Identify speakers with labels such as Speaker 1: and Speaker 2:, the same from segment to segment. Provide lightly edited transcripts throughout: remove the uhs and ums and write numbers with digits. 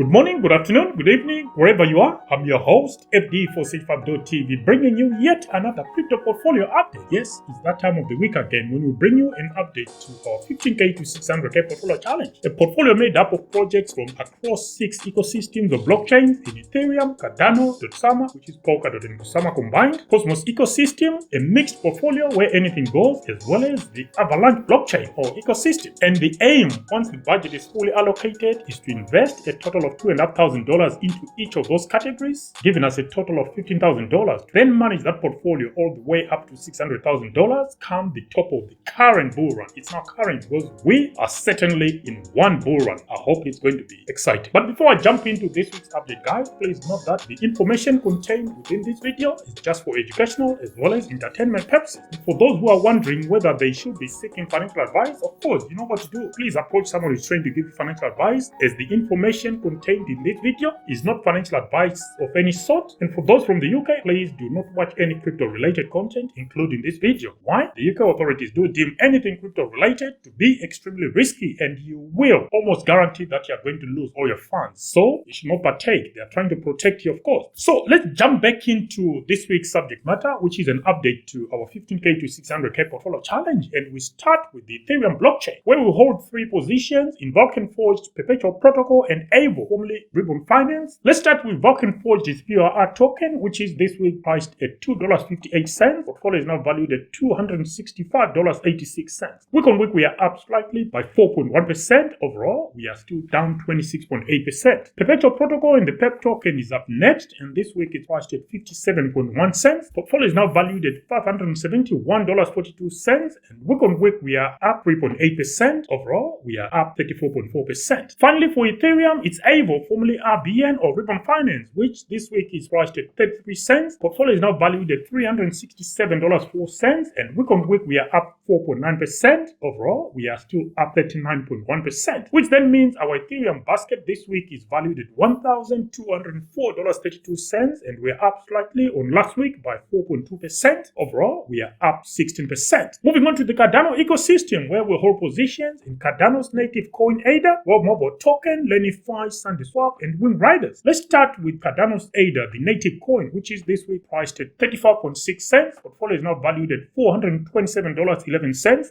Speaker 1: Good morning, good afternoon, good evening, wherever you are. I'm your host, FD465.tv, bringing you yet another crypto portfolio update. Yes, it's that time of the week again when we bring you an update to our 15K to 600K portfolio challenge. A portfolio made up of projects from across 6 ecosystems of blockchains in Ethereum, Cardano, Dotsama, which is Polkadot and Kusama combined, Cosmos ecosystem, a mixed portfolio where anything goes, as well as the Avalaunch blockchain or ecosystem. And the aim, once the budget is fully allocated, is to invest a total of $2,500 into each of those categories, giving us a total of $15,000. Then manage that portfolio all the way up to $600,000, come the top of the current bull run. It's not current because we are certainly in one bull run. I hope it's going to be exciting. But before I jump into this week's update, guys, please note that the information contained within this video is just for educational as well as entertainment purposes. For those who are wondering whether they should be seeking financial advice, of course, you know what to do. Please approach someone who's trained to give you financial advice, as the information contained in this video is not financial advice of any sort. And for those from the UK, please do not watch any crypto related content, including this video. Why? The UK authorities do deem anything crypto related to be extremely risky, and you will almost guarantee that you are going to lose all your funds. So you should not partake. They are trying to protect you, of course. So let's jump back into this week's subject matter, which is an update to our 15K to 600K portfolio challenge. And we start with the Ethereum blockchain, where we hold 3 positions in VulcanForged, PerpetualProtocol, and AEVO, formerly Ribbon Finance. Let's start with VulcanForged's PRR token, which is this week priced at $2.58. Portfolio is now valued at $265.86. Week on week, we are up slightly by 4.1%. Overall, we are still down 26.8%. Perpetual Protocol and the PEP token is up next, and this week it's priced at 57.1 cents. Portfolio is now valued at $571.42, and week on week, we are up 3.8%. Overall, we are up 34.4%. Finally, for Ethereum, it's AEVO, formerly RBN or Ribbon Finance, which this week is priced at 33 cents. Portfolio is now valued at $367.04, and week on week we are up 4.9%. Overall, we are still up 39.1%, which then means our Ethereum basket this week is valued at $1,204.32, and we are up slightly on last week by 4.2%. Overall, we are up 16%. Moving on to the Cardano ecosystem, where we hold positions in Cardano's native coin ADA, World Mobile Token, Lenify, SundaeSwap, and Wing Riders. Let's start with Cardano's ADA, the native coin, which is this week priced at 35.6 cents. Portfolio is now valued at $427.11.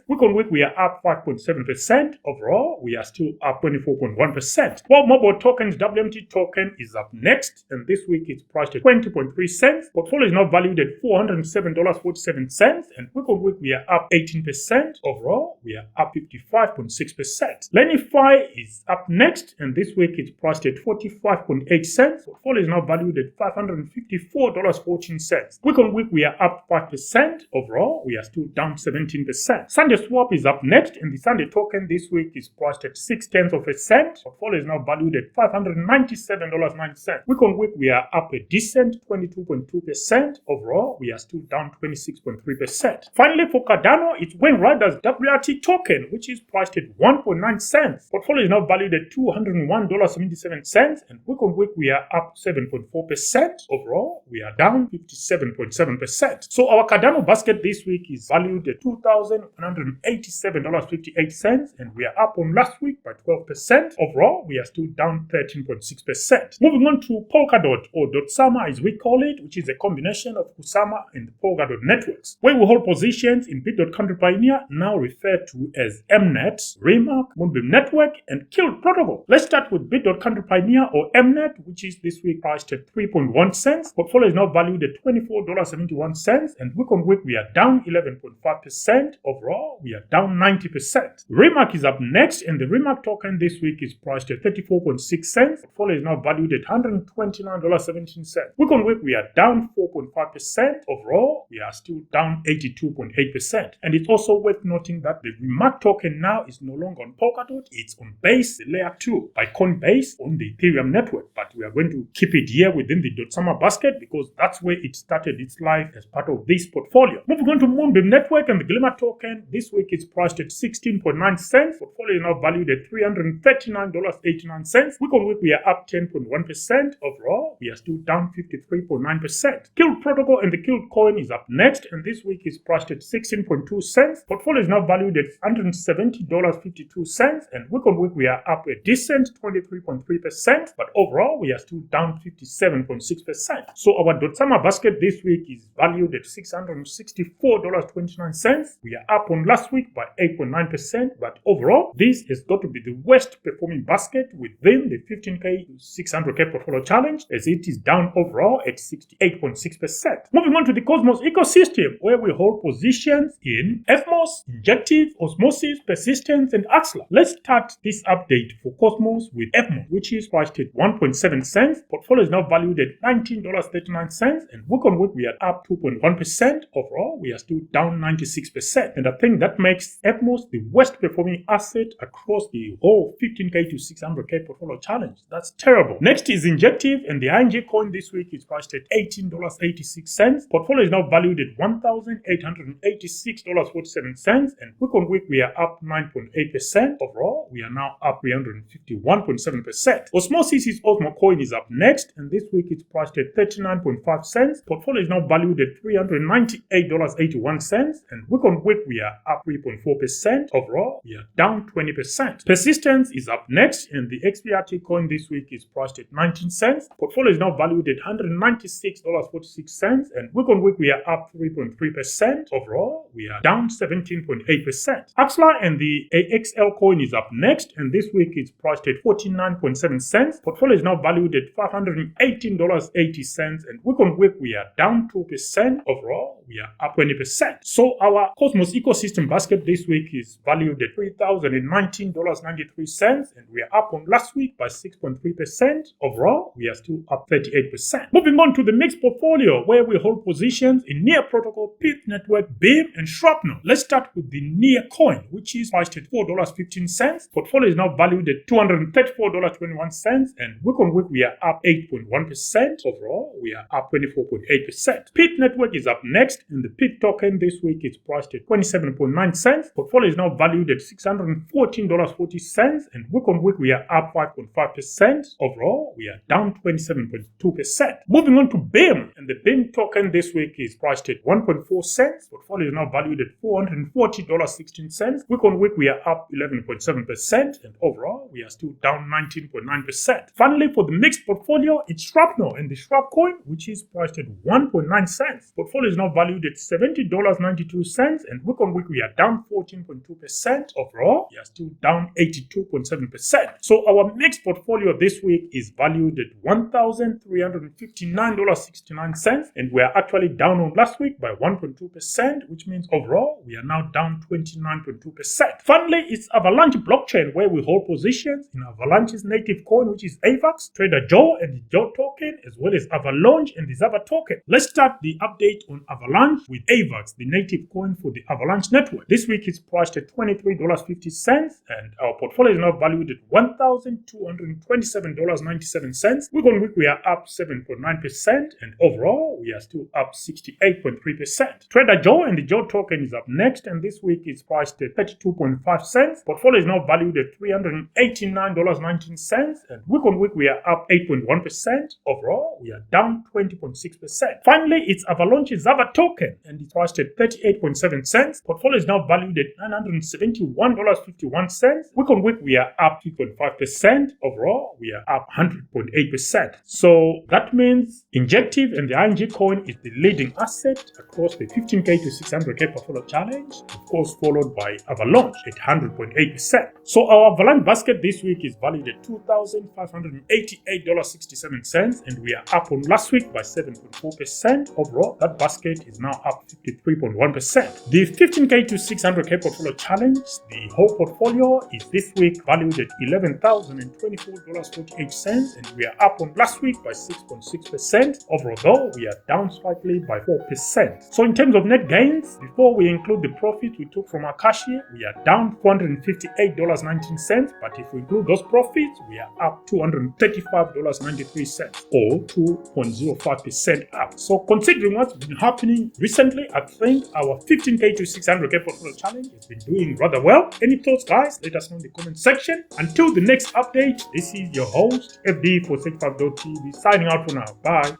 Speaker 1: Week on week, we are up 5.7%. Overall, we are still up 24.1%. While Mobile Token's WMT token is up next, and this week it's priced at 20.3 cents. Portfolio is now valued at $407.47, and week on week, we are up 18%. Overall, we are up 55.6%. Lenify is up next, and this week it's priced at 45.8 cents. Portfolio is now valued at $554.14. Week on week, we are up 5%. Overall, we are still down 17%. SundaeSwap is up next, and the Sunday token this week is priced at 0.6 cents. Portfolio is now valued at $597.09. Week on week, we are up a decent 22.2%. Overall, we are still down 26.3%. Finally, for Cardano, it's Wing Riders WRT token, which is priced at 1.9 cents. Portfolio is now valued at $201.77, and week on week we are up 7.4%. Overall, we are down 57.7%. So our Cardano basket this week is valued at $2,187.58, and we are up on last week by 12%. Overall, we are still down 13.6%. Moving on to Polkadot, or Dotsama as we call it, which is a combination of Kusama and the Polkadot networks, where we hold positions in Bit.country Pioneer, now referred to as Mnet, RMRK, Moonbeam Network, and Kilt protocol. Let's start with Bit.country Pioneer or Mnet, which is this week priced at 3.1 cents. Portfolio is now valued at $24.71, and week on week we are down 11.5%. Overall, we are down 90%. RMRK is up next, and the RMRK token this week is priced at 34.6 cents. Portfolio is now valued at $129.17. Week on week we are down 4.5%. Overall, we are still down 82.8%. And it's also worth noting that the RMRK token now is no longer on Polkadot, it's on Base Layer 2 by Coinbase on the Ethereum network. But we are going to keep it here within the Dotsama basket because that's where it started its life as part of this portfolio. Moving on to Moonbeam Network and the Glimmer token, this week it's priced at 16.9 cents. Portfolio is now valued at $339.89. Week on week we are up 10.1%. Overall, we are still down 53.9%. Kilt protocol and the Kilt coin is up next, and this week is priced at 16.2 cents. Portfolio is now valued at $170.52, and week on week we are up a decent 23.6%. 6.3%, but overall we are still down 57.6%. So our Dotsama basket this week is valued at $664.29. We are up on last week by 8.9%, but overall this has got to be the worst performing basket within the 15K to 600K portfolio challenge, as it is down overall at 68.6%. Moving on to the Cosmos ecosystem, where we hold positions in EVMOS, Injective, Osmosis, Persistence, and Axelar. Let's start this update for Cosmos with EVMOS, which is priced at 1.7 cents. Portfolio is now valued at $19.39, and week on week we are up 2.1%. Overall, we are still down 96%. And I think that makes EVMOS the worst performing asset across the whole 15K to 600K portfolio challenge. That's terrible. Next is Injective, and the ING coin this week is priced at $18.86. Portfolio is now valued at $1,886.47, and week on week we are up 9.8%. Overall, we are now up 351.7%. Osmosis Osmo coin is up next, and this week it's priced at 39.5 cents. Portfolio is now valued at $398.81, and week on week we are up 3.4%. Overall, we are down 20%. Persistence is up next, and the XPRT coin this week is priced at 19 cents. Portfolio is now valued at $196.46, and week on week we are up 3.3%. Overall, we are down 17.8%. Axelar and the AXL coin is up next, and this week it's priced at 49.7 cents. Portfolio is now valued at $518.80, and week on week we are down 2%. Overall, we are up 20%. So our Cosmos ecosystem basket this week is valued at $3,019.93, and we are up on last week by 6.3%. Overall, we are still up 38%. Moving on to the mixed portfolio, where we hold positions in NEARProtocol, Pythnetwork, Beam, and Shrapnel. Let's start with the NEAR coin, which is priced at $4.15. Portfolio is now valued at $234.21, and week on week we are up 8.1%. Overall, we are up 24.8%. Pythnetwork is up next, and the Pyth token this week is priced at 27.9 cents. Portfolio is now valued at $614.40, and week on week we are up 5.5%. Overall, we are down 27.2%. Moving on to Beam, and the Beam token this week is priced at 1.4 cents. Portfolio is now valued at $440.16. Week on week we are up 11.7%, and overall we are still down 19.9%. Finally, for the mixed portfolio, it's Shrapnel and the Shrap coin, which is priced at 1.9 cents. Portfolio is now valued at $70.92, and week on week we are down 14.2%. Overall, we are still down 82.7%. So our mixed portfolio this week is valued at $1,359.69, and we are actually down on last week by 1.2%, which means overall we are now down 29.2%. Finally, it's Avalaunch blockchain, where we hold positions in Avalaunch's native coin, which is AVAX, Traderjoe and the Joe token, as well as Avalaunch and the Zava token. Let's start the update on Avalaunch with AVAX, the native coin for the Avalaunch network. This week it's priced at $23.50, and our portfolio is now valued at $1,227.97. Week on week we are up 7.9%, and overall we are still up 68.3%. Traderjoe and the Joe token is up next, and this week it's priced at 32.5 cents. Portfolio is now valued at $389.19, and week on week we are up 8.1%. Overall, we are down 20.6%. Finally, it's Avalaunch's Zava token, and it's priced at 38.7 cents. Portfolio is now valued at $971.51. Week on week we are up 3.5%. Overall, we are up 100.8%. So that means Injective and the ING coin is the leading asset across the 15K to 600K portfolio challenge, of course followed by Avalaunch at 100.8%. So our Avalaunch basket this week is valued at $2,588.67, and we are up on last week by 7.4%. Overall, that basket is now up 53.1%. The 15K to 600K portfolio challenge, the whole portfolio is this week valued at $11,024.48, and we are up on last week by 6.6%. Overall, though, we are down slightly by 4%. So in terms of net gains, before we include the profit we took from our cash here, we are down $458.19, but if we include those profits, we are up $235.93, or 2.05% up. So considering what's been happening recently, I think our 15K to 600K portfolio challenge has been doing rather well. Any thoughts, guys? Let us know in the comment section. Until the next update, this is your host, FD for 65.tv, signing out for now. Bye.